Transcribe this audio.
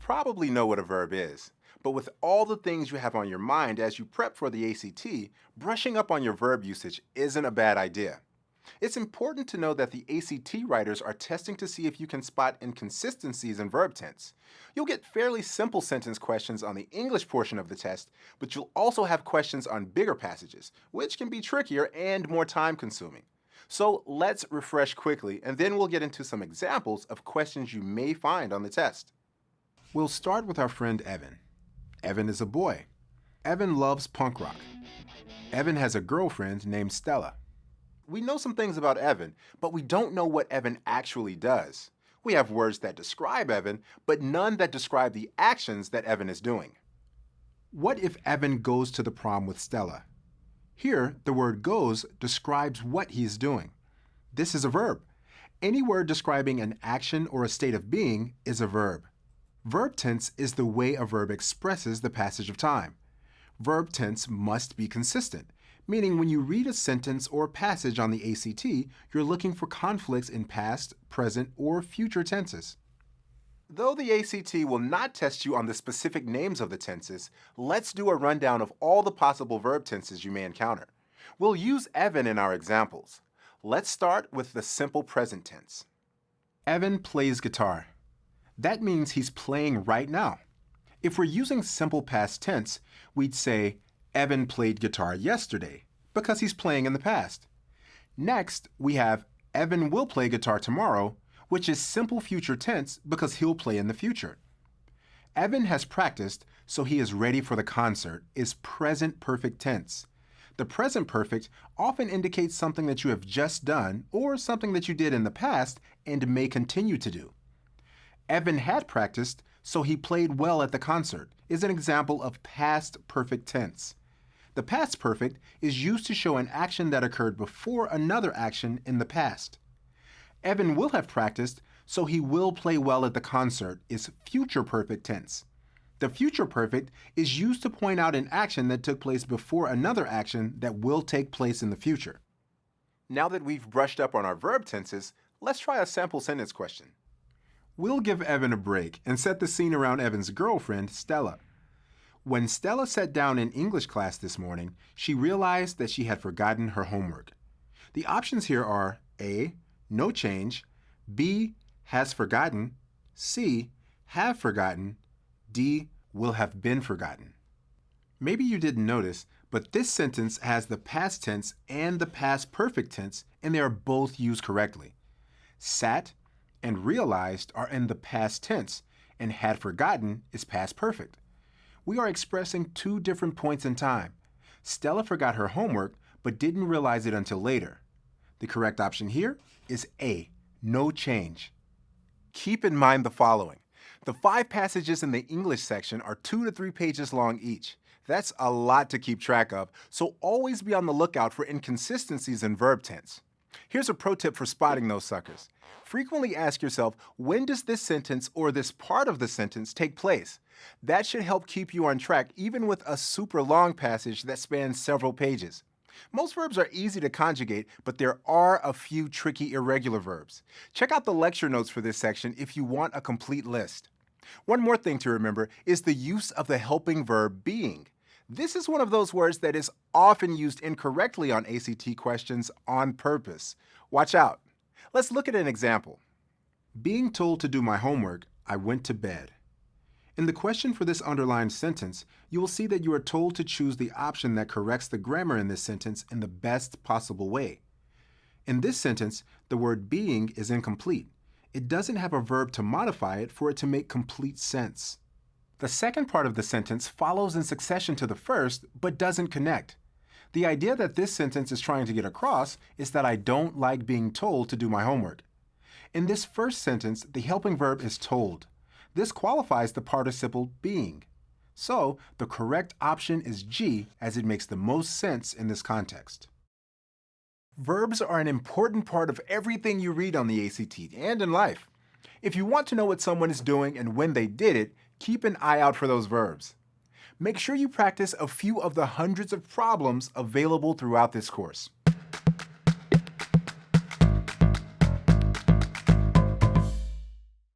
probably know what a verb is, but with all the things you have on your mind as you prep for the ACT, brushing up on your verb usage isn't a bad idea. It's important to know that the ACT writers are testing to see if you can spot inconsistencies in verb tense. You'll get fairly simple sentence questions on the English portion of the test, but you'll also have questions on bigger passages, which can be trickier and more time consuming. So let's refresh quickly, and then we'll get into some examples of questions you may find on the test. We'll start with our friend Evan. Evan is a boy. Evan loves punk rock. Evan has a girlfriend named Stella. We know some things about Evan, but we don't know what Evan actually does. We have words that describe Evan, but none that describe the actions that Evan is doing. What if Evan goes to the prom with Stella? Here, the word goes describes what he's doing. This is a verb. Any word describing an action or a state of being is a verb. Verb tense is the way a verb expresses the passage of time. Verb tense must be consistent, meaning when you read a sentence or passage on the ACT, you're looking for conflicts in past, present, or future tenses. Though the ACT will not test you on the specific names of the tenses, let's do a rundown of all the possible verb tenses you may encounter. We'll use Evan in our examples. Let's start with the simple present tense. Evan plays guitar. That means he's playing right now. If we're using simple past tense, we'd say, Evan played guitar yesterday, because he's playing in the past. Next, we have Evan will play guitar tomorrow, which is simple future tense because he'll play in the future. Evan has practiced, so he is ready for the concert, is present perfect tense. The present perfect often indicates something that you have just done or something that you did in the past and may continue to do. Evan had practiced, so he played well at the concert, is an example of past perfect tense. The past perfect is used to show an action that occurred before another action in the past. Evan will have practiced, so he will play well at the concert is future perfect tense. The future perfect is used to point out an action that took place before another action that will take place in the future. Now that we've brushed up on our verb tenses, let's try a sample sentence question. We'll give Evan a break and set the scene around Evan's girlfriend, Stella. When Stella sat down in English class this morning, she realized that she had forgotten her homework. The options here are A, no change, B, has forgotten, C, have forgotten, D, will have been forgotten. Maybe you didn't notice, but this sentence has the past tense and the past perfect tense, and they are both used correctly. Sat and realized are in the past tense, and had forgotten is past perfect. We are expressing two different points in time. Stella forgot her homework, but didn't realize it until later. The correct option here is A, no change. Keep in mind the following. The 5 passages in the English section are 2 to 3 pages long each. That's a lot to keep track of, so always be on the lookout for inconsistencies in verb tense. Here's a pro tip for spotting those suckers. Frequently ask yourself, when does this sentence or this part of the sentence take place? That should help keep you on track even with a super long passage that spans several pages. Most verbs are easy to conjugate, but there are a few tricky irregular verbs. Check out the lecture notes for this section if you want a complete list. One more thing to remember is the use of the helping verb being. This is one of those words that is often used incorrectly on ACT questions on purpose. Watch out. Let's look at an example. Being told to do my homework, I went to bed. In the question for this underlined sentence, you will see that you are told to choose the option that corrects the grammar in this sentence in the best possible way. In this sentence, the word being is incomplete. It doesn't have a verb to modify it for it to make complete sense. The second part of the sentence follows in succession to the first, but doesn't connect. The idea that this sentence is trying to get across is that I don't like being told to do my homework. In this first sentence, the helping verb is told. This qualifies the participle being. So, the correct option is G, as it makes the most sense in this context. Verbs are an important part of everything you read on the ACT and in life. If you want to know what someone is doing and when they did it, keep an eye out for those verbs. Make sure you practice a few of the hundreds of problems available throughout this course.